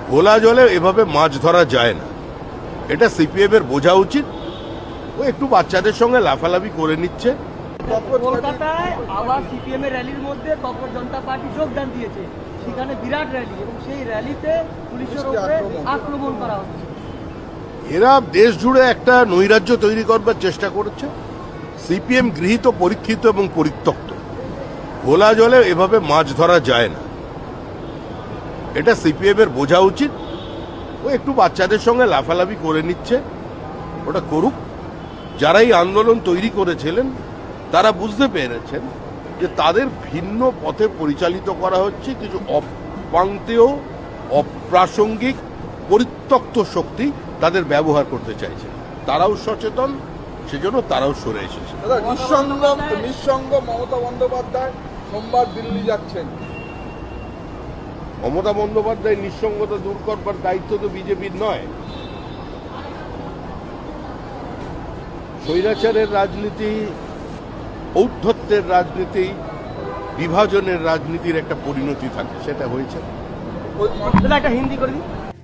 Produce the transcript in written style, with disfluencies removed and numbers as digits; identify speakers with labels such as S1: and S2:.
S1: খোলা জলে এভাবে মাছ ধরা যায় না, এটা সিপিএম এর বোঝা উচিত। ও একটু বাচ্চাদের সঙ্গে লাফালাফি করে নিচ্ছে।
S2: কলকাতায় আবার সিপিএম এর র্যালির মধ্যে তৎপর জনতা পার্টি যোগদান দিয়েছে, সেখানে বিরাট র্যালি এবং সেই র্যালিতে পুলিশের উপরে আক্রমণ করা হচ্ছে।
S1: এরা দেশ জুড়ে একটা নৈরাজ্য তৈরি করবার চেষ্টা করছে। সিপিএম গৃহীত, পরীক্ষিত এবং পরিত্যক্ত। খোলা জলে এভাবে মাছ ধরা যায় না, এটা সিপিএম এর বোঝা উচিত। ও একটু বাচ্চাদের সঙ্গে লাফালাফি করে নিচ্ছে, ওটা করুক। যারা এই আন্দোলন তৈরি করেছিলেন তারা বুঝতে পেরেছেন যে তাদের ভিন্ন পথে পরিচালিত করা হচ্ছে। কিছু অপ্রান্তীয়, অপ্রাসঙ্গিক, পরিত্যক্ত শক্তি তাদের ব্যবহার করতে চাইছে। তারাও সচেতন, সেজন্য তারাও সরে এসেছে।
S3: নিঃসঙ্গ মমতা বন্দ্যোপাধ্যায় সোমবার দিল্লি যাচ্ছেন।
S1: মমতা বন্দ্যোপাধ্যায় নিঃসঙ্গতা দূর করবার দায়িত্ব তো বিজেপির নয়। স্বৈরাচারের রাজনীতি, ঔদ্ধত্যের রাজনীতি, বিভাজনের রাজনীতির একটা পরিণতি থাকে, সেটা হয়েছে।
S2: একটা হিন্দি করে দিই।